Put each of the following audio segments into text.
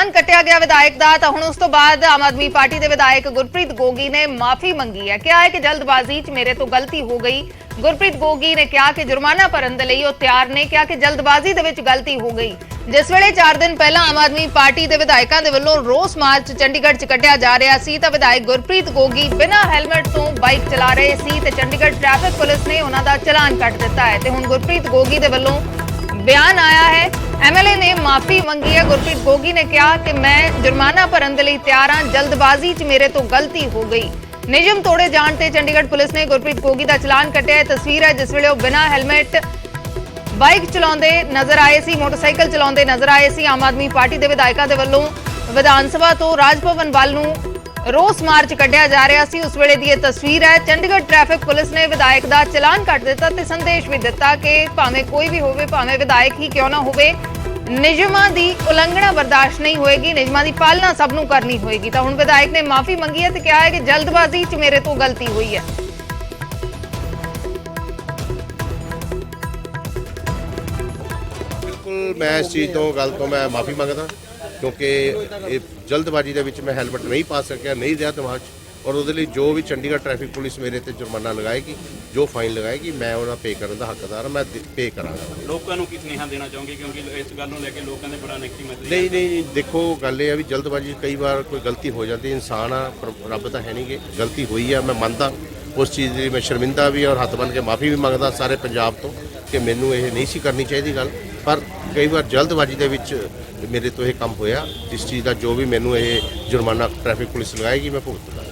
कटिया गया विधायक दा तो हुण उस तो बाद आम आदमी पार्टी के विधायक गुरप्रीत गोगी ने माफी मंगी है। क्या है कि जल्दबाजी च मेरे तो गलती हो गई। गुरप्रीत गोगी ने कहा कि जुर्माना भरन दे लई ओह तैयार ने। कहा कि जल्दबाजी दे विच गलती हो गई। जिस वेले 4 दिन पहला आम आदमी पार्टी के विधायकों के वल्लों रोस मार्च चंडीगढ़ च कढिया जा रहा सी तो विधायक गुरप्रीत गोगी बिना हैलमेट तो बाइक चला रहे सी ते चंडीगढ़ ट्रैफिक पुलिस ने उन्हां दा चलान कट दिता है ते हुण गुरप्रीत गोगी दे वल्लों बयान आया है। एमएलए ने माफी मंगी है। गुरप्रीत गोगी ने कहा कि मैं जुर्माना भरन दे लई तैयार हां, जल्दबाजी च मेरे तो गलती हो गई। नियम तोड़े जाण ते चंडीगढ़ पुलिस ने गुरप्रीत गोगी दा चलान कटिया है। तस्वीर है जिस वेले बिना हैलमेट बाइक चलाउंदे नजर आए सी, मोटरसाइकिल चलाउंदे नजर आए सी। आम आदमी पार्टी के विधायकों के वल्लों विधान सभा तो राज भवन वल नूं रोस मार्च कढिया जा रहा सी। उस वेले दी यह तस्वीर है। चंडीगढ़ ट्रैफिक पुलिस ने विधायक दा चलान कट दिता ते संदेश भी दिता कि भावें कोई भी होवे, भावें विधायक ही क्यों ना होवे, नियमां दी उलंघना बर्दाश्त नहीं होएगी, नियमां दी पालना सब नूं करनी होएगी। तो हुण विधायक ने माफी मंगी है ते कहा है कि जल्दबाजी च मेरे तो गलती हुई है। बिल्कुल मैं इस चीज़ तो गल तो मैं माफ़ी मंगदा क्योंकि जल्दबाजी के मैं हैलमेट नहीं पा सकिया, नहीं रहा दिमाग और वो जो भी चंडीगढ़ ट्रैफिक पुलिस मेरे ते जुर्माना लगाएगी, जो फाइन लगाएगी मैं उन्हें पे करने का हकदार मैं पे करांगा। लोगों को किस सुनेहा देना चाहोगे क्योंकि इस गल को लेकर लोगों ने बड़ा नेगेटिव मैसेज नहीं देखो गल ये भी जल्दबाजी कई बार कोई गलती हो जाती है, इंसान आ रब तो है नहीं कि गलती हुई है। मैं मानता उस चीज़ की, मैं शर्मिंदा भी और हत्थ बन के माफ़ी भी मंगदा सारे पंजाब तो कि मैनू ये नहीं सी करनी चाहिए गल, पर कई बार जल्दबाजी के मेरे तो यह काम होया। इस चीज़ का जो भी मैनू ये जुर्माना ट्रैफिक पुलिस लगाएगी मैं भुगतूंगा।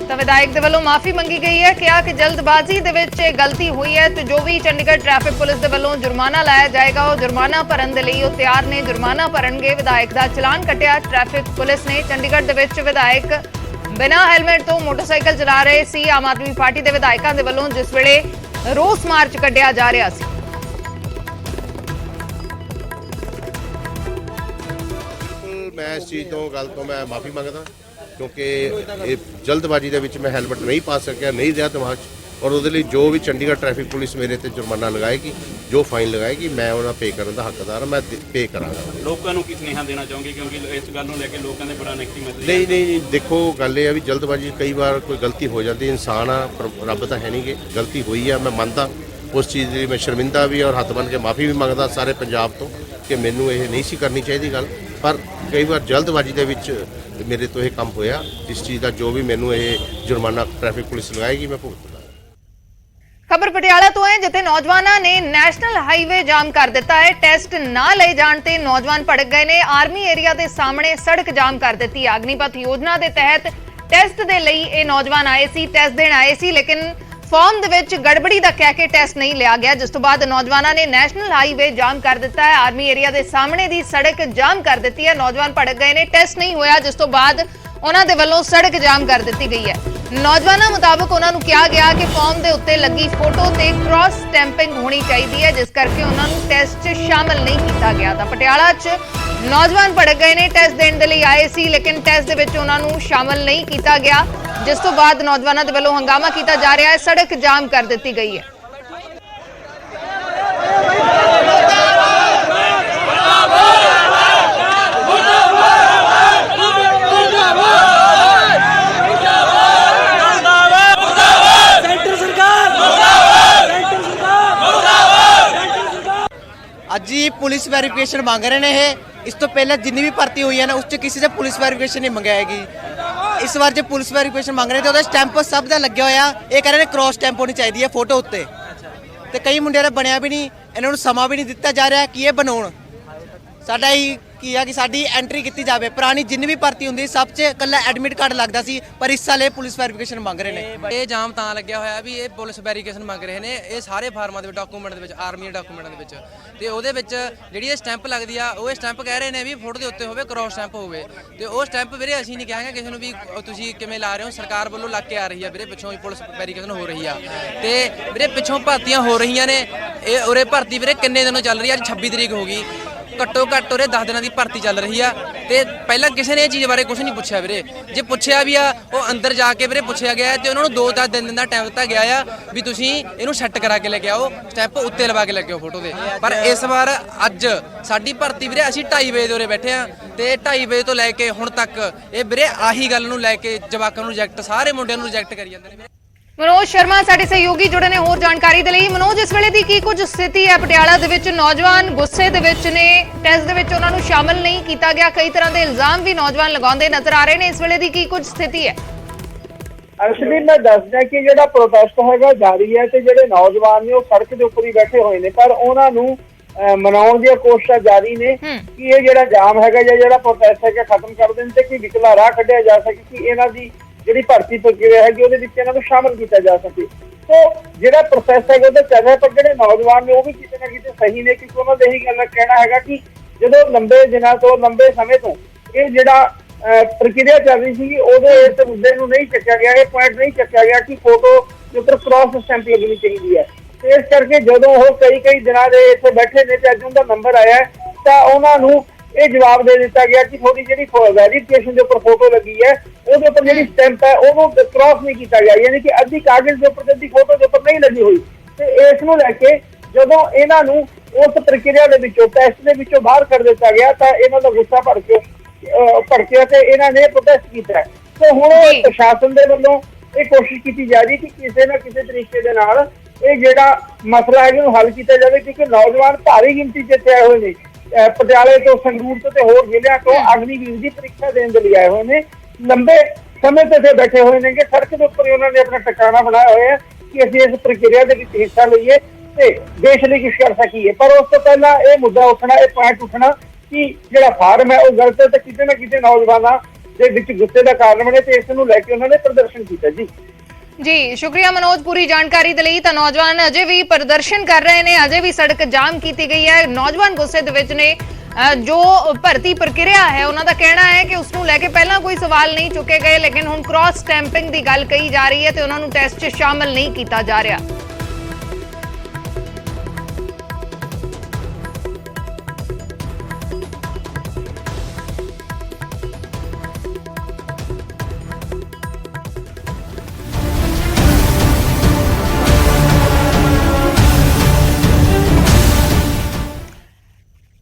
तो विधायक दे वल्लों माफी मंगी गई है। कहा कि जल्दबाजी दे विच गलती हुई है तो जो भी चंडीगढ़ ट्रैफिक पुलिस दे वल्लों जुर्माना लाया जाएगा वो जुर्माना भरन दे लई तैयार ने, जुर्माना भरनगे। विधायक दा चलान कटिया ट्रैफिक पुलिस ने। चंडीगढ़ दे विच विधायक बिना हैलमेट तो मोटरसाइकिल चला रहे सी। आम आदमी पार्टी के विधायकों के वल्लों जिस वेले रोस मार्च कढिया जा रहा सी। बिल्कुल मैं इस चीज़ तो गल तो मैं माफ़ी मंगदा क्योंकि जल्दबाजी के मैं हैलमेट नहीं पा सकिया, नहीं रहा दिमाग और वो जो भी चंडीगढ़ ट्रैफिक पुलिस मेरे ते जुर्माना लगाएगी, जो फाइन लगाएगी मैं उन्हें पे करने का हकदार मैं पे करांगा। लोगों को किस सुनेहा देना चाहोगे क्योंकि इस गल को लेकर लोगों ने बड़ा नेगेटिव मैसेज नहीं देखो गल ये भी जल्दबाजी कई बार कोई गलती हो जाती है, इंसान आ रब तो है नहीं कि गलती हुई है। मैं मानता उस चीज़ की, मैं शर्मिंदा भी और हत्थ बन के माफ़ी भी मंगदा सारे पंजाब तो कि मैनू ये नहीं सी करनी चाहिए गल, पर कई बार जल्दबाजी के मेरे तो यह काम होया। इस चीज़ का जो भी मैनू ये जुर्माना ट्रैफिक पुलिस लगाएगी मैं भुगतूंगा। खबर पटियाला तो है जिथे नौजवानों ने नैशनल हाईवे जाम कर दिता है। टेस्ट ना ले जाण ते नौजवान भड़क गए ने। आर्मी एरिया के सामने सड़क जाम कर दी। अग्निपथ योजना के तहत टेस्ट के लिए ये नौजवान आए सी, टेस्ट देण आए सी, लेकिन फॉर्म दे विच गड़बड़ी दा कह के टेस्ट नहीं लिया गया, जिस तो बाद नौजवानों ने नैशनल हाईवे जाम कर दिता है। आर्मी एरिया के सामने दी सड़क जाम कर दी है। नौजवान भड़क गए ने, टेस्ट नहीं होया, जिस तो बाद उन्हां दे वल्लों सड़क जाम कर दी गई है। नौजवानों मुताबिक उन्होंने कहा गया कि फॉर्म के उत्ते लगी फोटो ते क्रॉस स्टैंपिंग होनी चाहिए है, जिस करके उन्होंने टेस्ट च शामिल नहीं किया गया। तो पटियाला च नौजवान भड़क गए ने, टेस्ट देने के लिए आए सी लेकिन टेस्ट दे विच उन्होंने शामिल नहीं किया गया, जिस तो बाद नौजवानों के वल्लों हंगामा किया जा रहा है, सड़क जाम कर दी गई है। ਅੱਜ ਹੀ ਪੁਲਿਸ ਵੈਰੀਫਿਕੇਸ਼ਨ ਮੰਗ ਰਹੇ ਨੇ ਇਹ। ਇਸ ਤੋਂ ਪਹਿਲਾਂ ਜਿੰਨੀ ਵੀ ਭਰਤੀ ਹੋਈ ਹੈ ਨਾ ਉਸ 'ਚ ਕਿਸੇ ਦੇ ਪੁਲਿਸ ਵੈਰੀਫਿਕੇਸ਼ਨ ਨਹੀਂ ਮੰਗਿਆ ਹੈਗੀ। ਇਸ ਵਾਰ ਜੇ ਪੁਲਿਸ ਵੈਰੀਫਿਕੇਸ਼ਨ ਮੰਗ ਰਹੇ ਤੇ ਉਹਦਾ ਸਟੈਂਪ ਸਭ ਦਾ ਲੱਗਿਆ ਹੋਇਆ। ਇਹ ਕਹਿ ਰਹੇ ਨੇ ਕ੍ਰੋਸ ਸਟੈਂਪ ਹੋਣੀ ਚਾਹੀਦੀ ਹੈ ਫੋਟੋ ਉੱਤੇ, ਤੇ ਕਈ ਮੁੰਡਿਆਂ ਦਾ ਬਣਿਆ ਵੀ ਨਹੀਂ। ਇਹਨਾਂ ਨੂੰ ਸਮਾਂ ਵੀ ਨਹੀਂ ਦਿੱਤਾ ਜਾ ਰਿਹਾ ਕਿ ਇਹ ਬਣਾਉਣ। ਸਾਡਾ ਹੀ ਕੀ ਆ ਕਿ ਸਾਡੀ ਐਂਟਰੀ ਕੀਤੀ ਜਾਵੇ। ਪੁਰਾਣੀ ਜਿੰਨੀ ਵੀ ਭਰਤੀ ਹੁੰਦੀ ਸਭ 'ਚ ਇਕੱਲਾ ਐਡਮਿਟ ਕਾਰਡ ਲੱਗਦਾ ਸੀ, ਪਰ ਇਸ ਸਾਲ ਇਹ ਪੁਲਿਸ ਵੈਰੀਫਿਕੇਸ਼ਨ ਮੰਗ ਰਹੇ ਨੇ। ਇਹ ਜਾਮ ਤਾਂ ਲੱਗਿਆ ਹੋਇਆ ਵੀ ਇਹ ਪੁਲਿਸ ਵੈਰੀਫਿਕੇਸ਼ਨ ਮੰਗ ਰਹੇ ਨੇ। ਇਹ ਸਾਰੇ ਫਾਰਮਾਂ ਦੇ ਵਿੱਚ, ਡਾਕੂਮੈਂਟ ਦੇ ਵਿੱਚ, ਆਰਮੀ ਦੇ ਡਾਕੂਮੈਂਟਾਂ ਦੇ ਵਿੱਚ, ਤੇ ਉਹਦੇ ਵਿੱਚ ਜਿਹੜੀ ਇਹ ਸਟੈਂਪ ਲੱਗਦੀ ਆ ਉਹ ਇਹ ਸਟੈਂਪ ਕਹਿ ਰਹੇ ਨੇ ਵੀ ਫੋਟੋ ਦੇ ਉੱਤੇ ਹੋਵੇ, ਕ੍ਰੋਸ ਸਟੈਂਪ ਹੋਵੇ। ਤੇ ਉਹ ਸਟੈਂਪ ਵੀਰੇ ਅਸੀਂ ਨਹੀਂ ਕਹਾਂਗੇ ਕਿਸੇ ਨੂੰ ਵੀ ਤੁਸੀਂ ਕਿਵੇਂ ਲਾ ਰਹੇ ਹੋ। ਸਰਕਾਰ ਵੱਲੋਂ ਲੱਗ ਕੇ ਆ ਰਹੀ ਆ ਵੀਰੇ, ਪਿੱਛੋਂ ਹੀ ਪੁਲਿਸ ਵੈਰੀਫਿਕੇਸ਼ਨ ਹੋ ਰਹੀ ਆ ਤੇ ਵੀਰੇ ਪਿੱਛੋਂ ਭਰਤੀਆਂ ਹੋ ਰਹੀਆਂ ਨੇ। ਇਹ ਉਰੇ ਭਰਤੀ ਵੀਰੇ ਕਿੰਨੇ ਦਿਨੋਂ ਚੱਲ ਰਹੀ ਆ, ਅੱਜ 26 ਤਰੀਕ ਹੋ ਗਈ। ਘੱਟੋ ਘੱਟ ਉਰੇ 10 ਦਿਨਾਂ ਦੀ ਭਰਤੀ ਚੱਲ ਰਹੀ ਆ ਤੇ ਪਹਿਲਾਂ ਕਿਸੇ ਨੇ ਇਹ ਚੀਜ਼ ਬਾਰੇ ਕੁਝ ਨਹੀਂ ਪੁੱਛਿਆ ਵੀਰੇ। ਜੇ ਪੁੱਛਿਆ ਵੀ ਆ ਉਹ ਅੰਦਰ ਜਾ ਕੇ ਵੀਰੇ ਪੁੱਛਿਆ ਗਿਆ ਤੇ ਉਹਨਾਂ ਨੂੰ 2-4 ਦਿਨ ਦਾ ਟਾਈਮ ਦਿੱਤਾ ਗਿਆ ਆ ਵੀ ਤੁਸੀਂ ਇਹਨੂੰ ਸੈੱਟ ਕਰਾ ਕੇ ਲੈ ਕੇ ਆਓ, ਸਟੈਂਪ ਉੱਤੇ ਲਵਾ ਕੇ ਲੈ ਕੇ ਆਓ ਫੋਟੋ ਦੇ। ਪਰ ਇਸ ਵਾਰ ਅੱਜ ਸਾਡੀ ਭਰਤੀ ਵੀਰੇ ਅਸੀਂ 2:30 ਵਜੇ ਦੇ ਉਰੇ ਬੈਠੇ ਆ ਤੇ 2:30 ਵਜੇ ਤੋਂ ਲੈ ਕੇ ਹੁਣ ਤੱਕ ਇਹ ਵੀਰੇ ਆਹੀ ਗੱਲ ਨੂੰ ਲੈ ਕੇ ਜਵਾਕਾਂ ਨੂੰ ਰਿਜੈਕਟ, ਸਾਰੇ ਮੁੰਡਿਆਂ ਨੂੰ ਰਿਜੈਕਟ ਕਰੀ ਜਾਂਦੇ ਨੇ। ਮਨੋਜ ਸ਼ਰਮਾ ਸਾਡੇ ਸਹਿਯੋਗੀ ਜੁੜੇ ਨੇ ਹੋਰ ਜਾਣਕਾਰੀ ਦੇ ਲਈ। ਮਨੋਜ, ਇਸ ਵੇਲੇ ਦੀ ਕੀ ਕੁਝ ਸਥਿਤੀ ਹੈ ਪਟਿਆਲਾ ਦੇ ਵਿੱਚ? ਨੌਜਵਾਨ ਗੁੱਸੇ ਦੇ ਵਿੱਚ ਨੇ, ਟੈਸਟ ਦੇ ਵਿੱਚ ਉਹਨਾਂ ਨੂੰ ਸ਼ਾਮਲ ਨਹੀਂ ਕੀਤਾ ਗਿਆ, ਕਈ ਤਰ੍ਹਾਂ ਦੇ ਇਲਜ਼ਾਮ ਵੀ ਨੌਜਵਾਨ ਲਗਾਉਂਦੇ ਨਜ਼ਰ ਆ ਰਹੇ ਨੇ। ਇਸ ਵੇਲੇ ਦੀ ਕੀ ਕੁਝ ਸਥਿਤੀ ਹੈ? ਅਸਲੀ ਮੈਂ ਦੱਸਦਾ ਕਿ ਜਿਹੜਾ ਪ੍ਰੋਟੈਸਟ ਹੈਗਾ ਜਾਰੀ ਹੈ ਤੇ ਜਿਹੜੇ ਨੌਜਵਾਨ ਨੇ ਉਹ ਸੜਕ ਦੇ ਉੱਪਰ ਹੀ ਬੈਠੇ ਹੋਏ ਨੇ, ਪਰ ਉਹਨਾਂ ਨੂੰ ਮਨਾਉਣ ਦੀਆਂ ਕੋਸ਼ਿਸ਼ਾਂ ਜਾਰੀ ਨੇ ਕਿ ਇਹ ਜਿਹੜਾ ਜਾਮ ਹੈਗਾ ਜਾਂ ਜਿਹੜਾ ਪ੍ਰੋਟੈਸਟ ਹੈਗਾ ਖਤਮ ਕਰ ਦੇਣ ਤੇ ਕਿ ਵਿਕਲਾ ਰਾਹ ਕੱਢਿਆ ਜਾ ਸਕੇ ਕਿ ਇਹਨਾਂ ਦੀ ਜਿਹੜੀ ਭਰਤੀ ਪ੍ਰਕਿਰਿਆ ਹੈਗੀ ਉਹਦੇ ਵਿੱਚ ਇਹਨਾਂ ਨੂੰ ਸ਼ਾਮਲ ਕੀਤਾ ਜਾ ਸਕੇ। ਸੋ ਜਿਹੜਾ ਪ੍ਰੋਸੈਸ ਹੈਗਾ ਉਹਦਾ ਚੱਲ ਰਿਹਾ, ਪਰ ਜਿਹੜੇ ਨੌਜਵਾਨ ਨੇ ਉਹ ਵੀ ਕਿਤੇ ਨਾ ਕਿਤੇ ਸਹੀ ਨੇ ਕਿਉਂਕਿ ਉਹਨਾਂ ਦਾ ਇਹੀ ਗੱਲ ਕਹਿਣਾ ਹੈਗਾ ਕਿ ਜਦੋਂ ਲੰਬੇ ਦਿਨਾਂ ਤੋਂ, ਲੰਬੇ ਸਮੇਂ ਤੋਂ ਇਹ ਜਿਹੜਾ ਪ੍ਰਕਿਰਿਆ ਚੱਲ ਰਹੀ ਸੀ ਉਦੋਂ ਇਸ ਮੁੱਦੇ ਨੂੰ ਨਹੀਂ ਚੱਕਿਆ ਗਿਆ, ਇਹ ਪੁਆਇੰਟ ਨਹੀਂ ਚੱਕਿਆ ਗਿਆ ਕਿ ਫੋਟੋ ਦੇ ਉੱਪਰ ਕ੍ਰਾਸ ਸਟੈਂਪ ਲੱਗਣੀ ਚਾਹੀਦੀ ਹੈ। ਤੇ ਇਸ ਕਰਕੇ ਜਦੋਂ ਉਹ ਕਈ ਦਿਨਾਂ ਦੇ ਇੱਥੇ ਬੈਠੇ ਨੇ ਤੇ ਅੱਜ ਉਹਦਾ ਨੰਬਰ ਆਇਆ ਤਾਂ ਉਹਨਾਂ ਨੂੰ ਇਹ ਜਵਾਬ ਦੇ ਦਿੱਤਾ ਗਿਆ ਕਿ ਤੁਹਾਡੀ ਜਿਹੜੀ ਵੈਰੀਫਿਕੇਸ਼ਨ ਦੇ ਉੱਪਰ ਫੋਟੋ ਲੱਗੀ ਹੈ ਉਹਦੇ ਉੱਪਰ ਜਿਹੜੀ ਸਟੈਂਪ ਹੈ ਉਹਨੂੰ ਕ੍ਰਾਸ ਨਹੀਂ ਕੀਤਾ ਗਿਆ, ਯਾਨੀ ਕਿ ਅੱਧੀ ਕਾਗਜ਼ ਦੇ ਉੱਪਰ ਤੇ ਅੱਧੀ ਫੋਟੋ ਦੇ ਉੱਪਰ ਨਹੀਂ ਲੱਗੀ ਹੋਈ। ਤੇ ਇਸ ਨੂੰ ਲੈ ਕੇ ਜਦੋਂ ਇਹਨਾਂ ਨੂੰ ਉਸ ਪ੍ਰਕਿਰਿਆ ਦੇ ਵਿੱਚੋਂ, ਟੈਸਟ ਦੇ ਵਿੱਚੋਂ ਬਾਹਰ ਕਰ ਦਿੱਤਾ ਗਿਆ ਤਾਂ ਇਹਨਾਂ ਦਾ ਗੁੱਸਾ ਭੜਕਿਆ ਤੇ ਇਹਨਾਂ ਨੇ ਪ੍ਰੋਟੈਸਟ ਕੀਤਾ। ਤੇ ਹੁਣ ਪ੍ਰਸ਼ਾਸਨ ਦੇ ਵੱਲੋਂ ਇਹ ਕੋਸ਼ਿਸ਼ ਕੀਤੀ ਜਾ ਰਹੀ ਕਿ ਕਿਸੇ ਨਾ ਕਿਸੇ ਤਰੀਕੇ ਦੇ ਨਾਲ ਇਹ ਜਿਹੜਾ ਮਸਲਾ ਹੈ ਇਹਨੂੰ ਹੱਲ ਕੀਤਾ ਜਾਵੇ ਕਿਉਂਕਿ ਨੌਜਵਾਨ ਭਾਰੀ ਗਿਣਤੀ 'ਚ ਇੱਥੇ ਆਏ ਹੋਏ ਨੇ, ਪਟਿਆਲੇ ਤੋਂ, ਸੰਗਰੂਰ ਤੋਂ ਤੇ ਹੋਰ ਜ਼ਿਲ੍ਹਿਆਂ ਤੋਂ ਅਗਨੀਵੀਰ ਦੀ ਪ੍ਰੀਖਿਆ ਦੇਣ ਦੇ ਲਈ ਆਏ ਹੋਏ ਨੇ। ਲੰਬੇ ਸਮੇਂ ਤੋਂ ਇੱਥੇ ਬੈਠੇ ਹੋਏ ਨੇ ਕਿ ਸੜਕ ਦੇ ਉੱਪਰ ਉਹਨਾਂ ਨੇ ਆਪਣਾ ਟਿਕਾਣਾ ਬਣਾਇਆ ਹੋਇਆ ਕਿ ਅਸੀਂ ਇਸ ਪ੍ਰਕਿਰਿਆ ਦੇ ਵਿੱਚ ਹਿੱਸਾ ਲਈਏ ਤੇ ਦੇਸ਼ ਲਈ ਕੁਝ ਕਰ ਸਕੀਏ। ਪਰ ਉਸ ਤੋਂ ਪਹਿਲਾਂ ਇਹ ਮੁੱਦਾ ਉੱਠਣਾ, ਇਹ ਪੁਆਇੰਟ ਉੱਠਣਾ ਕਿ ਜਿਹੜਾ ਫਾਰਮ ਹੈ ਉਹ ਗਲਤ ਹੈ ਤੇ ਕਿਤੇ ਨਾ ਕਿਤੇ ਨੌਜਵਾਨਾਂ ਦੇ ਵਿੱਚ ਗੁੱਸੇ ਦਾ ਕਾਰਨ ਬਣੇ ਤੇ ਇਸ ਨੂੰ ਲੈ ਕੇ ਉਹਨਾਂ ਨੇ ਪ੍ਰਦਰਸ਼ਨ ਕੀਤਾ। ਜੀ ਸ਼ੁਕਰੀਆ ਮਨੋਜ ਪੂਰੀ ਜਾਣਕਾਰੀ ਦੇ ਲਈ। ਤਾਂ ਨੌਜਵਾਨ ਅਜੇ ਵੀ ਪ੍ਰਦਰਸ਼ਨ ਕਰ ਰਹੇ ਨੇ, ਅਜੇ ਵੀ ਸੜਕ ਜਾਮ ਕੀਤੀ ਗਈ ਹੈ। ਨੌਜਵਾਨ ਗੁੱਸੇ ਦੇ ਵਿੱਚ ਨੇ। ਜੋ ਭਰਤੀ ਪ੍ਰਕਿਰਿਆ ਹੈ ਉਹਨਾਂ ਦਾ ਕਹਿਣਾ ਹੈ ਕਿ ਉਸ ਨੂੰ ਲੈ ਕੇ ਪਹਿਲਾਂ ਕੋਈ ਸਵਾਲ ਨਹੀਂ ਚੁੱਕੇ ਗਏ, ਲੇਕਿਨ ਹੁਣ ਕ੍ਰਾਸ ਸਟੈਂਪਿੰਗ ਦੀ ਗੱਲ ਕਹੀ ਜਾ ਰਹੀ ਹੈ ਤੇ ਉਹਨਾਂ ਨੂੰ ਟੈਸਟ 'ਚ ਸ਼ਾਮਲ ਨਹੀਂ ਕੀਤਾ ਜਾ ਰਿਹਾ।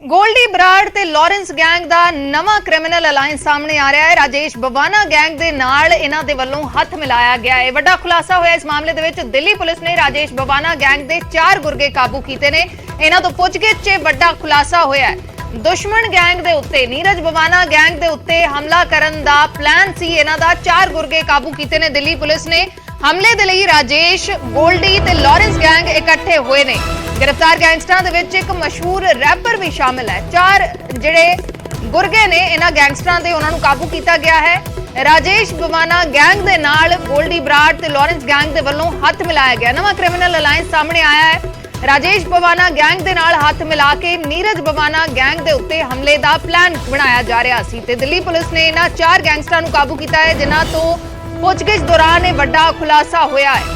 ਗੋਲਡੀ ਬਰਾੜ ਤੇ ਲਾਰੈਂਸ ਗੈਂਗ ਦਾ ਨਵਾਂ ਕ੍ਰਿਮੀਨਲ ਅਲਾਈਅੰਸ ਸਾਹਮਣੇ ਆ ਰਿਹਾ ਹੈ। ਰਾਜੇਸ਼ ਬਵਾਨਾ ਗੈਂਗ ਦੇ ਨਾਲ ਇਹਨਾਂ ਦੇ ਵੱਲੋਂ ਹੱਥ ਮਿਲਾਇਆ ਗਿਆ ਹੈ। ਵੱਡਾ ਖੁਲਾਸਾ ਹੋਇਆ ਇਸ ਮਾਮਲੇ ਦੇ ਵਿੱਚ। ਦਿੱਲੀ ਪੁਲਿਸ ਨੇ ਰਾਜੇਸ਼ ਬਵਾਨਾ ਗੈਂਗ ਦੇ 4 ਗੁਰਗੇ ਕਾਬੂ ਕੀਤੇ ਨੇ। ਇਹਨਾਂ ਤੋਂ ਪੁੱਛਗਿੱਛ 'ਚ ਵੱਡਾ ਖੁਲਾਸਾ ਹੋਇਆ ਹੈ। ਦੁਸ਼ਮਣ ਗੈਂਗ ਦੇ ਉੱਤੇ, ਨੀਰਜ ਬਵਾਨਾ ਗੈਂਗ ਦੇ ਉੱਤੇ ਹਮਲਾ ਕਰਨ ਦਾ ਪਲਾਨ ਸੀ ਇਹਨਾਂ ਦਾ। 4 ਗੁਰਗੇ ਕਾਬੂ ਕੀਤੇ ਨੇ ਦਿੱਲੀ ਪੁਲਿਸ ਨੇ। ਹਮਲੇ ਦੇ ਲਈ ਰਾਜੇਸ਼, ਗੋਲਡੀ ਤੇ ਲਾਰੈਂਸ ਗੈਂਗ ਇਕੱਠੇ ਹੋਏ ਨੇ। गिरफ्तार गैंगस्टਰਾਂ ਦੇ ਵਿੱਚ ਇੱਕ ਮਸ਼ਹੂਰ ਰੈਪਰ ਵੀ ਸ਼ਾਮਿਲ ਹੈ। 4 ਜਿਹੜੇ ਗੁਰਗੇ ਨੇ ਇਹਨਾਂ ਗੈਂਗਸਟਰਾਂ ਦੇ, ਉਹਨਾਂ ਨੂੰ ਕਾਬੂ ਕੀਤਾ ਗਿਆ ਹੈ। ਰਾਜੇਸ਼ ਬਵਾਨਾ ਗੈਂਗ ਦੇ ਨਾਲ ਗੋਲਡੀ ਬਰਾੜ ਤੇ ਲਾਰੈਂਸ ਗੈਂਗ ਦੇ ਵੱਲੋਂ ਹੱਥ ਮਿਲਾਇਆ ਗਿਆ। ਨਵਾਂ ਕ੍ਰਿਮੀਨਲ ਅਲਾਈਅੰਸ ਸਾਹਮਣੇ ਆਇਆ ਹੈ। ਰਾਜੇਸ਼ ਬਵਾਨਾ ਗੈਂਗ ਦੇ ਨਾਲ ਹੱਥ ਮਿਲਾ ਕੇ ਨੀਰਜ ਬਵਾਨਾ ਗੈਂਗ ਦੇ ਉੱਤੇ ਹਮਲੇ ਦਾ ਪਲਾਨ ਬਣਾਇਆ ਜਾ ਰਿਹਾ ਸੀ ਤੇ ਦਿੱਲੀ ਪੁਲਿਸ ਨੇ ਇਹਨਾਂ 4 ਗੈਂਗਸਟਰਾਂ ਨੂੰ ਕਾਬੂ ਕੀਤਾ ਹੈ, ਜਿਨ੍ਹਾਂ ਤੋਂ ਪੁੱਛਗਿੱਛ ਦੌਰਾਨ ਇਹ ਵੱਡਾ ਖੁਲਾਸਾ ਹੋਇਆ ਹੈ।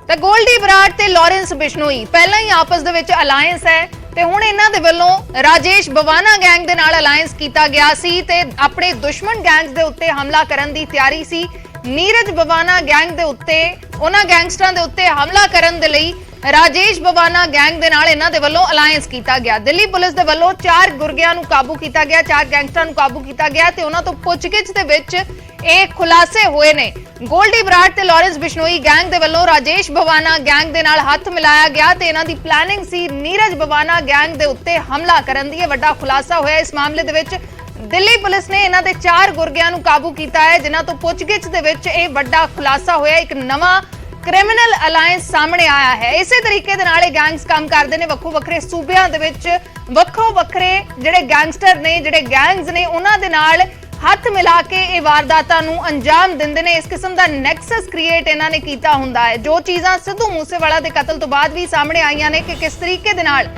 ਤਾਂ ਗੋਲਡੀ ਬਰਾੜ ਤੇ ਲਾਰੈਂਸ ਬਿਸ਼ਨੋਈ ਪਹਿਲਾਂ ਹੀ ਆਪਸ ਦੇ ਵਿੱਚ ਅਲਾਈਅੰਸ ਹੈ ਤੇ ਹੁਣ ਇਹਨਾਂ ਦੇ ਵੱਲੋਂ ਰਾਜੇਸ਼ ਬਵਾਨਾ ਗੈਂਗ ਦੇ ਨਾਲ ਅਲਾਈਅੰਸ ਕੀਤਾ ਗਿਆ ਸੀ ਤੇ ਆਪਣੇ ਦੁਸ਼ਮਣ ਗੈਂਗਸ ਦੇ ਉੱਤੇ ਹਮਲਾ ਕਰਨ ਦੀ ਤਿਆਰੀ ਸੀ। ਨੀਰਜ ਬਵਾਨਾ ਗੈਂਗ ਦੇ ਉੱਤੇ, ਉਹਨਾਂ ਗੈਂਗਸਟਰਾਂ ਦੇ ਉੱਤੇ ਹਮਲਾ ਕਰਨ ਦੇ ਲਈ ਰਾਜੇਸ਼ ਬਵਾਨਾ ਗੈਂਗ ਦੇ ਨਾਲ ਇਹਨਾਂ ਦੇ ਵੱਲੋਂ ਅਲਾਈਅੰਸ ਕੀਤਾ ਗਿਆ। ਦਿੱਲੀ ਪੁਲਿਸ ਦੇ ਵੱਲੋਂ 4 ਗੁਰਗਿਆਂ ਨੂੰ ਕਾਬੂ ਕੀਤਾ ਗਿਆ, 4 ਗੈਂਗਸਟਰਾਂ ਨੂੰ ਕਾਬੂ ਕੀਤਾ ਗਿਆ ਤੇ ਉਹਨਾਂ ਤੋਂ ਪੁੱਛਗਿੱਛ ਦੇ ਵਿੱਚ ਇਹ ਖੁਲਾਸੇ ਹੋਏ ਨੇ। ਗੋਲਡੀ ਬਰਾੜ ਤੇ ਲਾਰੈਂਸ ਬਿਸ਼ਨੋਈ ਗੈਂਗ ਦੇ ਵੱਲੋਂ ਰਾਜੇਸ਼ ਬਵਾਨਾ ਗੈਂਗ ਦੇ ਨਾਲ ਹੱਥ ਮਿਲਾਇਆ ਗਿਆ ਤੇ ਇਹਨਾਂ ਦੀ ਪਲਾਨਿੰਗ ਸੀ ਨੀਰਜ ਬਵਾਨਾ ਗੈਂਗ ਦੇ ਉੱਤੇ ਹਮਲਾ ਕਰਨ ਦੀ। ਇਹ ਵੱਡਾ ਖੁਲਾਸਾ ਹੋਇਆ ਇਸ ਮਾਮਲੇ ਦੇ ਵਿੱਚ। ਦਿੱਲੀ ਪੁਲਿਸ ਨੇ ਇਹਨਾਂ ਦੇ 4 ਗੁਰਗਿਆਂ ਨੂੰ ਕਾਬੂ ਕੀਤਾ ਹੈ, ਜਿਨ੍ਹਾਂ ਤੋਂ ਪੁੱਛਗਿੱਛ ਦੇ ਵਿੱਚ ਇਹ ਵੱਡਾ ਖੁਲਾਸਾ ਹੋਇਆ। ਇੱਕ ਨਵਾਂ ਕ੍ਰਿਮੀਨਲ ਅਲਾਈਅੰਸ ਸਾਹਮਣੇ ਆਇਆ ਹੈ। ਇਸੇ ਤਰੀਕੇ ਦੇ ਨਾਲ ਇਹ ਗੈਂਗਸ ਕੰਮ ਕਰਦੇ ਨੇ। ਵੱਖੋ ਵੱਖਰੇ ਸੂਬਿਆਂ ਦੇ ਵਿੱਚ ਵੱਖੋ ਵੱਖਰੇ ਜਿਹੜੇ ਗੈਂਗਸਟਰ ਨੇ, ਜਿਹੜੇ ਗੈਂਗਸ ਨੇ, ਉਹਨਾਂ ਦੇ ਨਾਲ ਹੱਥ ਮਿਲਾ ਕੇ ਇਹ ਵਾਰਦਾਤਾਂ ਨੂੰ ਅੰਜਾਮ ਦਿੰਦੇ ਨੇ। ਇਸ ਕਿਸਮ ਦਾ ਨੈਕਸਸ ਕ੍ਰੀਏਟ ਇਹਨਾਂ ਨੇ ਕੀਤਾ ਹੁੰਦਾ ਹੈ। ਜੋ ਚੀਜ਼ਾਂ ਸਿੱਧੂ ਮੂਸੇਵਾਲਾ ਦੇ ਕਤਲ ਤੋਂ ਬਾਅਦ ਵੀ ਸਾਹਮਣੇ ਆਈਆਂ ਨੇ ਕਿ ਕਿਸ ਤਰੀਕੇ ਦੇ ਨਾਲ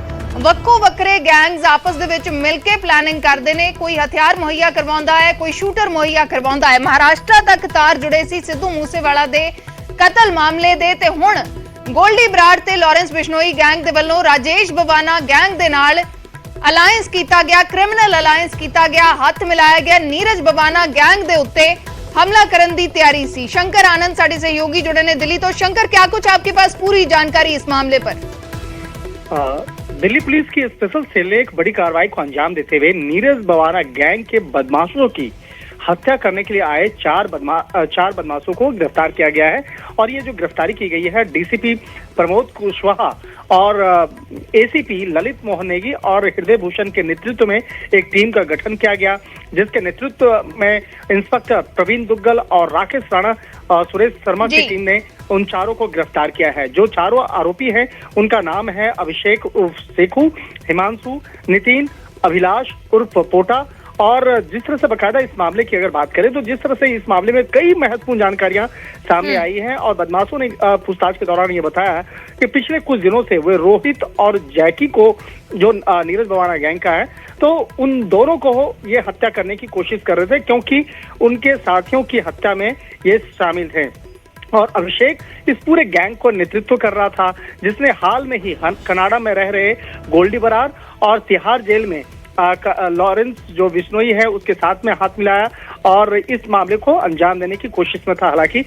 ਵੱਖੋ ਵੱਖਰੇ ਗੈਂਗਸ ਆਪਸ ਦੇ ਵਿੱਚ ਮਿਲ ਕੇ ਪਲਾਨਿੰਗ ਕਰਦੇ ਨੇ। ਕੋਈ ਹਥਿਆਰ ਮੁਹੱਈਆ ਕਰਵਾਉਂਦਾ ਹੈ, ਕੋਈ ਸ਼ੂਟਰ ਮੁਹੱਈਆ ਕਰਵਾਉਂਦਾ ਹੈ। ਮਹਾਰਾਸ਼ਟਰ ਤੱਕ ਤਾਰ ਜੁੜੇ ਸੀ ਸਿੱਧੂ ਮੂਸੇਵਾਲਾ ਦੇ ਕਤਲ ਮਾਮਲੇ ਦੇ ਤੇ ਹੁਣ ਗੋਲਡੀ ਬਰਾੜ ਤੇ ਲਾਰੈਂਸ ਬਿਸ਼ਨੋਈ ਗੈਂਗ ਦੇ ਵੱਲੋਂ ਰਾਜੇਸ਼ ਬਵਾਨਾ ਗੈਂਗ ਦੇ ਨਾਲ ਅਲਾਇੰਸ ਕੀਤਾ ਗਿਆ, ਕ੍ਰਿਮੀਨਲ ਅਲਾਇੰਸ ਕੀਤਾ ਗਿਆ, ਹੱਥ ਮਿਲਾਇਆ ਗਿਆ। नीरज बवाना गैंग ਦੇ ਉੱਤੇ हमला करने की तैयारी सी। शंकर आनंद साडे सहयोगी जुड़े ने दिल्ली तो। शंकर, क्या कुछ आपके पास पूरी जानकारी इस मामले पर? दिल्ली पुलिस की स्पेशल सेल ने एक बड़ी कार्रवाई को अंजाम देते हुए नीरज बवाना गैंग के बदमाशों की हत्या करने के लिए आए चार बदमाशों को गिरफ्तार किया गया है। और ये जो गिरफ्तारी की गई है डीसीपी प्रमोद कुशवाहा और एसीपी ललित मोहन नेगी और हृदय भूषण के नेतृत्व में एक टीम का गठन किया गया, जिसके नेतृत्व में इंस्पेक्टर प्रवीण दुग्गल और राकेश राणा और सुरेश शर्मा की टीम ने उन चारों को गिरफ्तार किया है। जो चारों आरोपी हैं उनका नाम है अभिषेक उर्फ सेखू, हिमांशु, नितिन, अभिलाष उर्फ पोटा। और जिस तरह से बकायदा इस मामले की अगर बात करें तो जिस तरह से इस मामले में कई महत्वपूर्ण जानकारियां सामने आई हैं और बदमाशों ने पूछताछ के दौरान ये बताया कि पिछले कुछ दिनों से वे रोहित और जैकी को, जो नीरज बवाना गैंग का है, तो उन दोनों को ये हत्या करने की कोशिश कर रहे थे क्योंकि उनके साथियों की हत्या में ये शामिल थे। और अभिषेक इस पूरे गैंग को नेतृत्व कर रहा था, जिसने हाल में ही कनाडा में रह रहे गोल्डी बराड़ और तिहाड़ जेल में लॉरेंस जो बिश्नोई है उसके साथ में हाथ मिलाया और इस मामले को अंजाम देने की कोशिश में था। हालांकि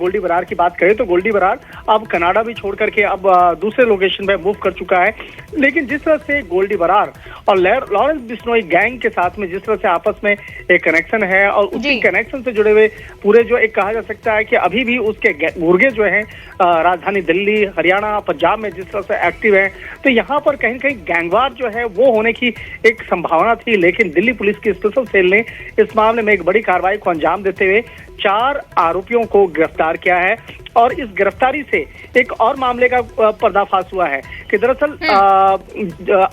गोल्डी बराड़ की बात करें तो गोल्डी बराड़ अब कनाडा भी छोड़ करके अब दूसरे लोकेशन पे मूव कर चुका है। लेकिन जिस तरह से गोल्डी बराड़ और लॉरेंस बिश्नोई गैंग के साथ में जिस तरह से आपस में एक कनेक्शन है और उसी कनेक्शन से जुड़े हुए पूरे जो एक कहा जा सकता है कि अभी भी उसके मुर्गे जो है राजधानी दिल्ली, हरियाणा, पंजाब में जिस तरह से एक्टिव है, तो यहाँ पर कहीं न कहीं गैंगवार जो है वो होने की एक संभावना थी। लेकिन दिल्ली पुलिस की स्पेशल सेल ने इस मामले में एक बड़ी कार्रवाई को अंजाम देते हुए 4 आरोपियों को गिरफ्तार किया है। और इस गिरफ्तारी से एक और मामले का पर्दाफाश हुआ है कि दरअसल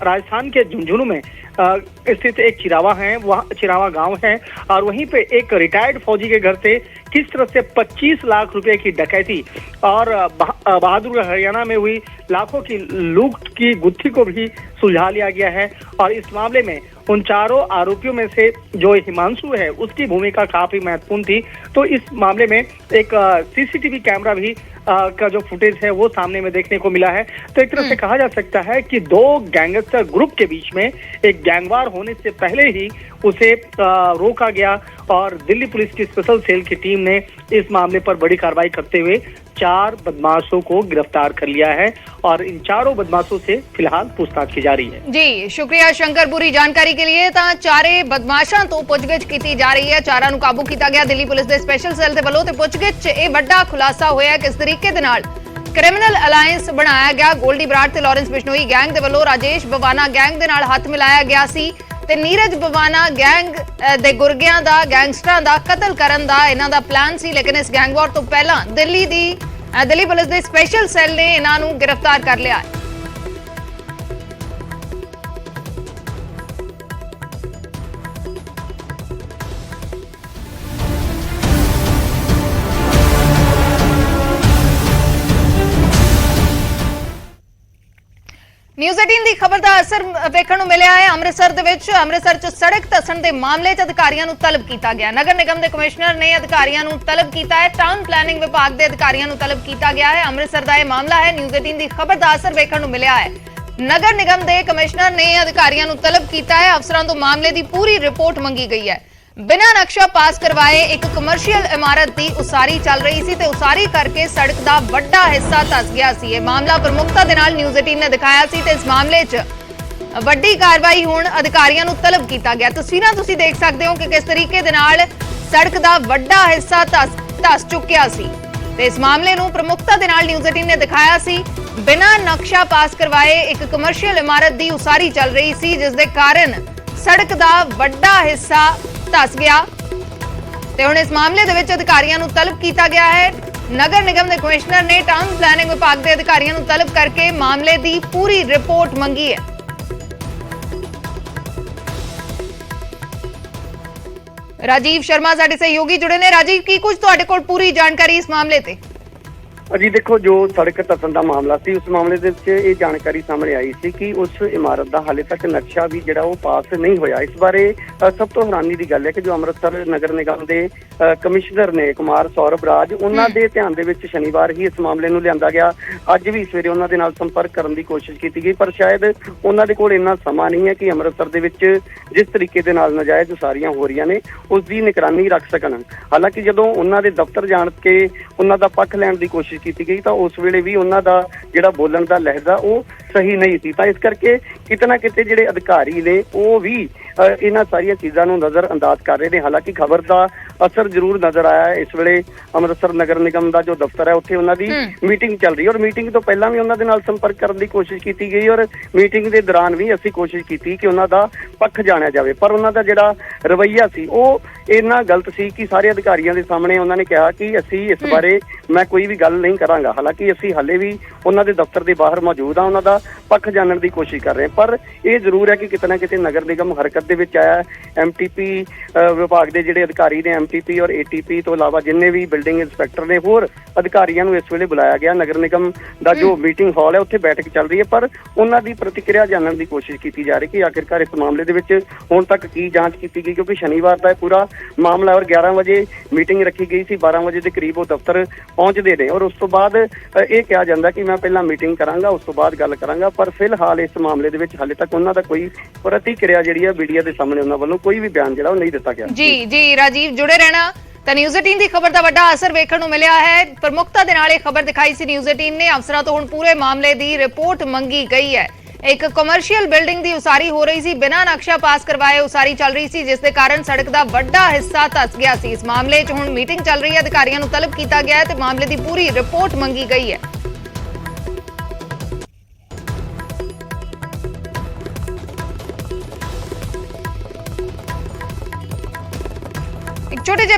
राजस्थान के झुंझुनू में स्थित एक चिरावा है, वहाँ चिरावा गांव है और वहीं पे एक रिटायर्ड फौजी के घर से किस तरह से 25 लाख रुपए की डकैती और बहादुर हरियाणा में हुई लाखों की लूट की गुत्थी को भी सुलझा लिया गया है। और इस मामले में उन चारों आरोपियों में से जो हिमांशु है उसकी भूमिका काफी महत्वपूर्ण थी। तो इस मामले में एक सीसीटीवी कैमरा भी का जो फुटेज है वो सामने में देखने को मिला है। तो एक तरह से कहा जा सकता है कि 2 गैंगस्टर ग्रुप के बीच में एक गैंगवार होने से पहले ही उसे रोका गया और दिल्ली पुलिस की स्पेशल सेल की टीम ने इस मामले पर बड़ी कार्रवाई करते हुए 4 बदमाशों को गिरफ्तार कर लिया है और इन चारों बदमाशों से फिलहाल पूछताछ की जा रही है। जी शुक्रिया शंकर पूरी जानकारी के लिए। ਤਾਂ ਚਾਰੇ ਬਦਮਾਸ਼ਾਂ ਤੋਂ ਪੁੱਛਗਿੱਛ ਕੀਤੀ ਜਾ ਰਹੀ ਹੈ, ਚਾਰਾਂ ਨੂੰ ਕਾਬੂ ਕੀਤਾ ਗਿਆ ਦਿੱਲੀ ਪੁਲਿਸ ਦੇ ਸਪੈਸ਼ਲ ਸੈੱਲ ਦੇ ਵੱਲੋਂ ਤੇ ਪੁੱਛਗਿੱਛ 'ਚ ਇਹ ਵੱਡਾ ਖੁਲਾਸਾ ਹੋਇਆ ਕਿਸ ਤਰੀਕੇ ਦੇ ਨਾਲ ਕ੍ਰਿਮੀਨਲ ਅਲਾਇੰਸ ਬਣਾਇਆ ਗਿਆ। ਗੋਲਡੀ ਬਰਾੜ ਤੇ ਲਾਰੈਂਸ ਬਿਸ਼ਨੋਈ ਗੈਂਗ ਦੇ ਵੱਲੋਂ ਰਾਜੇਸ਼ ਬਵਾਨਾ ਗੈਂਗ ਦੇ ਨਾਲ ਹੱਥ ਮਿਲਾਇਆ ਗਿਆ ਸੀ ਤੇ ਨੀਰਜ ਬਵਾਨਾ ਗੈਂਗ ਦੇ ਗੁਰਗਿਆਂ ਦਾ, ਗੈਂਗਸਟਰਾਂ ਦਾ ਕਤਲ ਕਰਨ ਦਾ ਇਹਨਾਂ ਦਾ ਪਲਾਨ ਸੀ। ਲੇਕਿਨ ਇਸ ਗੈਂਗਵਾਰ ਤੋਂ ਪਹਿਲਾਂ ਦਿੱਲੀ ਪੁਲਿਸ ਦੇ ਸਪੈਸ਼ਲ ਸੈੱਲ ਨੇ ਇਹਨਾਂ ਨੂੰ ਗ੍ਰਿਫਤਾਰ ਕਰ ਲਿਆ। न्यूज़ 18 ਦੀ ਖਬਰ ਦਾ ਅਸਰ ਵੇਖਣ ਨੂੰ ਮਿਲਿਆ ਹੈ। ਅੰਮ੍ਰਿਤਸਰ 'ਚ ਸੜਕ ਧੱਸਣ ਦੇ ਮਾਮਲੇ 'ਚ ਅਧਿਕਾਰੀਆਂ ਨੂੰ ਤਲਬ ਕੀਤਾ ਗਿਆ। ਨਗਰ ਨਿਗਮ ਦੇ ਕਮਿਸ਼ਨਰ ਨੇ ਅਧਿਕਾਰੀਆਂ ਨੂੰ ਤਲਬ ਕੀਤਾ ਹੈ। ਟਾਊਨ ਪਲਾਨਿੰਗ ਵਿਭਾਗ ਦੇ ਅਧਿਕਾਰੀਆਂ ਨੂੰ ਤਲਬ ਕੀਤਾ ਗਿਆ ਹੈ। ਅੰਮ੍ਰਿਤਸਰ ਦਾ ਇਹ ਮਾਮਲਾ ਹੈ। ਨਿਊਜ਼ 18 ਦੀ ਖਬਰ ਦਾ ਅਸਰ ਵੇਖਣ ਨੂੰ ਮਿਲਿਆ ਹੈ। ਨਗਰ ਨਿਗਮ ਦੇ ਕਮਿਸ਼ਨਰ ਨੇ ਅਧਿਕਾਰੀਆਂ ਨੂੰ ਤਲਬ ਕੀਤਾ ਹੈ। ਅਫਸਰਾਂ ਤੋਂ ਮਾਮਲੇ ਦੀ ਪੂਰੀ ਰਿਪੋर्ट ਮੰਗੀ ਗਈ ਹੈ। बिना नक्शा पास करवाए एक कमर्शियल इमारत की उसारी चल रही सी ते उसारी करके सड़क का बड़ा हिस्सा धस गया सी। ये मामला प्रमुखता दे नाल न्यूज़ 18 ने दिखाया सी ते इस मामले च वड्डी कार्रवाई हुण अधिकारियों नूं तलब कीता गया। तस्वीरां तुसीं देख सकते हो कि किस तरीके दे नाल सड़क का बड़ा हिस्सा धस चुकिया सी ते इस मामले नूं प्रमुखता दे नाल न्यूज़ 18 ने दिखाया सी। बिना नक्शा पास करवाए एक कमर्शियल इमारत की उसारी चल रही सी, जिस दे कारण सड़क का बड़ा हिस्सा धस गया ਤੇ ਹੁਣ ਇਸ ਮਾਮਲੇ ਦੇ ਵਿੱਚ ਅਧਿਕਾਰੀਆਂ ਨੂੰ ਤਲਬ ਕੀਤਾ ਗਿਆ ਹੈ। ਨਗਰ ਨਿਗਮ ਦੇ ਕਮਿਸ਼ਨਰ ਨੇ ਟਾਊਨ ਪਲਾਨਿੰਗ ਵਿਭਾਗ ਦੇ ਅਧਿਕਾਰੀਆਂ ਨੂੰ ਤਲਬ ਕਰਕੇ ਮਾਮਲੇ ਦੀ ਪੂਰੀ ਰਿਪੋर्ट ਮੰਗੀ ਹੈ। ਰਾਜੀਵ ਸ਼ਰਮਾ ਸਾਡੇ ਸਹਿਯੋਗੀ ਜੁੜੇ ਨੇ। ਰਾਜੀਵ, ਕੀ ਕੁਝ ਤੁਹਾਡੇ ਕੋਲ ਪੂਰੀ ਜਾਣਕਾਰੀ ਇਸ ਮਾਮਲੇ ਤੇ? ਅਜੀ ਦੇਖੋ, ਜੋ ਸੜਕ ਧੱਸਣ ਦਾ ਮਾਮਲਾ ਸੀ, ਉਸ ਮਾਮਲੇ ਦੇ ਵਿੱਚ ਇਹ ਜਾਣਕਾਰੀ ਸਾਹਮਣੇ ਆਈ ਸੀ ਕਿ ਉਸ ਇਮਾਰਤ ਦਾ ਹਾਲੇ ਤੱਕ ਨਕਸ਼ਾ ਵੀ ਜਿਹੜਾ ਉਹ ਪਾਸ ਨਹੀਂ ਹੋਇਆ। ਇਸ ਬਾਰੇ ਸਭ ਤੋਂ ਹੈਰਾਨੀ ਦੀ ਗੱਲ ਹੈ ਕਿ ਜੋ ਅੰਮ੍ਰਿਤਸਰ ਨਗਰ ਨਿਗਮ ਦੇ ਕਮਿਸ਼ਨਰ ਨੇ ਕੁਮਾਰ ਸੌਰਭ ਰਾਜ, ਉਹਨਾਂ ਦੇ ਧਿਆਨ ਦੇ ਵਿੱਚ ਸ਼ਨੀਵਾਰ ਹੀ ਇਸ ਮਾਮਲੇ ਨੂੰ ਲਿਆਂਦਾ ਗਿਆ। ਅੱਜ ਵੀ ਸਵੇਰੇ ਉਹਨਾਂ ਦੇ ਨਾਲ ਸੰਪਰਕ ਕਰਨ ਦੀ ਕੋਸ਼ਿਸ਼ ਕੀਤੀ ਗਈ, ਪਰ ਸ਼ਾਇਦ ਉਹਨਾਂ ਦੇ ਕੋਲ ਇੰਨਾ ਸਮਾਂ ਨਹੀਂ ਹੈ ਕਿ ਅੰਮ੍ਰਿਤਸਰ ਦੇ ਵਿੱਚ ਜਿਸ ਤਰੀਕੇ ਦੇ ਨਾਲ ਨਾਜਾਇਜ਼ ਉਸਾਰੀਆਂ ਹੋ ਰਹੀਆਂ ਨੇ ਉਸ ਦੀ ਨਿਗਰਾਨੀ ਰੱਖ ਸਕਣ। ਹਾਲਾਂਕਿ ਜਦੋਂ ਉਹਨਾਂ ਦੇ ਦਫ਼ਤਰ ਜਾਣ ਕੇ ਉਹਨਾਂ ਦਾ ਪੱਖ ਲੈਣ ਦੀ ਕੋਸ਼ਿਸ਼ ਕੀਤੀ ਗਈ ਤਾਂ ਉਸ ਵੇਲੇ ਵੀ ਉਹਨਾਂ ਦਾ ਜਿਹੜਾ ਬੋਲਣ ਦਾ ਲਹਿਜਾ ਉਹ ਸਹੀ ਨਹੀਂ ਸੀ। ਤਾਂ ਇਸ ਕਰਕੇ ਕਿਤੇ ਨਾ ਕਿਤੇ ਜਿਹੜੇ ਅਧਿਕਾਰੀ ਨੇ ਉਹ ਵੀ ਇਹਨਾਂ ਸਾਰੀਆਂ ਚੀਜ਼ਾਂ ਨੂੰ ਨਜ਼ਰ ਅੰਦਾਜ਼ ਕਰ ਰਹੇ ਨੇ। ਹਾਲਾਂਕਿ ਖਬਰ ਦਾ ਅਸਰ ਜ਼ਰੂਰ ਨਜ਼ਰ ਆਇਆ ਹੈ। ਇਸ ਵੇਲੇ ਅੰਮ੍ਰਿਤਸਰ ਨਗਰ ਨਿਗਮ ਦਾ ਜੋ ਦਫ਼ਤਰ ਹੈ ਉੱਥੇ ਉਹਨਾਂ ਦੀ ਮੀਟਿੰਗ ਚੱਲ ਰਹੀ ਹੈ, ਔਰ ਮੀਟਿੰਗ ਤੋਂ ਪਹਿਲਾਂ ਵੀ ਉਹਨਾਂ ਦੇ ਨਾਲ ਸੰਪਰਕ ਕਰਨ ਦੀ ਕੋਸ਼ਿਸ਼ ਕੀਤੀ ਗਈ, ਔਰ ਮੀਟਿੰਗ ਦੇ ਦੌਰਾਨ ਵੀ ਅਸੀਂ ਕੋਸ਼ਿਸ਼ ਕੀਤੀ ਕਿ ਉਹਨਾਂ ਦਾ ਪੱਖ ਜਾਣਿਆ ਜਾਵੇ। ਪਰ ਉਹਨਾਂ ਦਾ ਜਿਹੜਾ ਰਵੱਈਆ ਸੀ ਉਹ ਇੰਨਾ ਗਲਤ ਸੀ ਕਿ ਸਾਰੇ ਅਧਿਕਾਰੀਆਂ ਦੇ ਸਾਹਮਣੇ ਉਹਨਾਂ ਨੇ ਕਿਹਾ ਕਿ ਅਸੀਂ ਇਸ ਬਾਰੇ ਮੈਂ ਕੋਈ ਵੀ ਗੱਲ ਨਹੀਂ ਕਰਾਂਗਾ। ਹਾਲਾਂਕਿ ਅਸੀਂ ਹਾਲੇ ਵੀ ਉਹਨਾਂ ਦੇ ਦਫ਼ਤਰ ਦੇ ਬਾਹਰ ਮੌਜੂਦ ਹਾਂ, ਉਹਨਾਂ ਦਾ ਪੱਖ ਜਾਣਨ ਦੀ ਕੋਸ਼ਿਸ਼ ਕਰ ਰਹੇ ਹਾਂ। ਪਰ ਇਹ ਜ਼ਰੂਰ ਹੈ ਕਿ ਕਿਤੇ ਨਾ ਕਿਤੇ ਨਗਰ ਨਿਗਮ ਹਰਕਤ ਦੇ ਵਿੱਚ ਆਇਆ। ਐਮਟੀਪੀ ਵਿਭਾਗ ਦੇ ਜਿਹੜੇ ਅਧਿਕਾਰੀ ਨੇ, ਐਮਟੀਪੀ ਔਰ ਏਟੀਪੀ ਤੋਂ ਇਲਾਵਾ ਜਿੰਨੇ ਵੀ ਬਿਲਡਿੰਗ ਇੰਸਪੈਕਟਰ ਨੇ, ਹੋਰ ਅਧਿਕਾਰੀਆਂ ਨੂੰ ਇਸ ਵੇਲੇ ਬੁਲਾਇਆ ਗਿਆ। ਨਗਰ ਨਿਗਮ ਦਾ ਜੋ ਮੀਟਿੰਗ ਹਾਲ ਹੈ ਉੱਥੇ ਬੈਠਕ ਚੱਲ ਰਹੀ ਹੈ, ਪਰ ਉਹਨਾਂ ਦੀ ਪ੍ਰਤੀਕਿਰਿਆ ਜਾਣਨ ਦੀ ਕੋਸ਼ਿਸ਼ ਕੀਤੀ ਜਾ ਰਹੀ ਕਿ ਆਖਿਰਕਾਰ ਇਸ ਮਾਮਲੇ ਦੇ ਵਿੱਚ ਹੁਣ ਤੱਕ ਕੀ ਜਾਂਚ ਕੀਤੀ ਗਈ, ਕਿਉਂਕਿ ਸ਼ਨੀਵਾਰ ਦਾ ਇਹ ਪੂਰਾ ਮਾਮਲਾ ਔਰ 11 ਵਜੇ ਮੀਟਿੰਗ ਰੱਖੀ ਗਈ ਸੀ, 12 ਵਜੇ ਦੇ ਕਰੀਬ ਉਹ ਦਫ਼ਤਰ ਪਹੁੰਚਦੇ ਨੇ ਔਰ ਉਸ ਤੋਂ ਬਾਅਦ ਇਹ ਕਿਹਾ ਜਾਂਦਾ ਕਿ ਮੈਂ ਪਹਿਲਾਂ ਮੀਟਿੰਗ ਕਰਾਂਗਾ, ਉਸ ਤੋਂ ਬਾਅਦ ਗੱਲ ਕਰਾਂਗਾ। ਪਰ ਫਿਲਹਾਲ ਇਸ ਮਾਮਲੇ ਦੇ ਵਿੱਚ ਹਾਲੇ ਤੱਕ ਉਹਨਾਂ ਦਾ ਕੋਈ ਪ੍ਰਤੀਕਿਰਿਆ ਜਿਹੜੀ ਹੈ ਮੀਡੀਆ ਦੇ ਸਾਹਮਣੇ ਉਹਨਾਂ ਵੱਲੋਂ ਕੋਈ ਵੀ ਬਿਆਨ ਜਿਹੜਾ ਉਹ ਨਹੀਂ ਦਿੱਤਾ ਗਿਆ। ਜੀ ਰਾਜੀਵ, ਜੁੜੇ ਰਹਿਣਾ। ਤਾਂ ਨਿਊਜ਼ 18 ਦੀ ਖਬਰ ਦਾ ਵੱਡਾ ਅਸਰ ਵੇਖਣ ਨੂੰ ਮਿਲਿਆ ਹੈ। ਪ੍ਰਮੁੱਖਤਾ ਦੇ ਨਾਲ ਇਹ ਖਬਰ ਦਿਖਾਈ ਸੀ ਨਿਊਜ਼ 18 ਨੇ। ਅਫਸਰਾਂ ਤੋਂ ਹੁਣ ਪੂਰੇ ਮਾਮਲੇ ਦੀ ਰਿਪੋਰਟ ਮੰਗੀ ਗਈ ਹੈ। ਇੱਕ ਕਮਰਸ਼ੀਅਲ ਬਿਲਡਿੰਗ ਦੀ ਉਸਾਰੀ ਹੋ ਰਹੀ ਸੀ, ਬਿਨਾਂ ਨਕਸ਼ਾ ਪਾਸ ਕਰਵਾਏ ਉਸਾਰੀ ਚੱਲ ਰਹੀ ਸੀ, ਜਿਸ ਦੇ ਕਾਰਨ ਸੜਕ ਦਾ ਵੱਡਾ ਹਿੱਸਾ ਧੱਸ ਗਿਆ ਸੀ। ਇਸ ਮਾਮਲੇ 'ਚ ਹੁਣ ਮੀਟਿੰਗ ਚੱਲ ਰਹੀ ਹੈ, ਅਧਿਕਾਰੀਆਂ ਨੂੰ ਤਲਬ ਕੀਤਾ ਗਿਆ ਹੈ ਤੇ ਮਾਮਲੇ ਦੀ ਪੂਰੀ ਰਿਪੋਰਟ ਮੰਗੀ ਗਈ ਹੈ। ਇੱਕ ਛੋਟੇ ਜਿਹੇ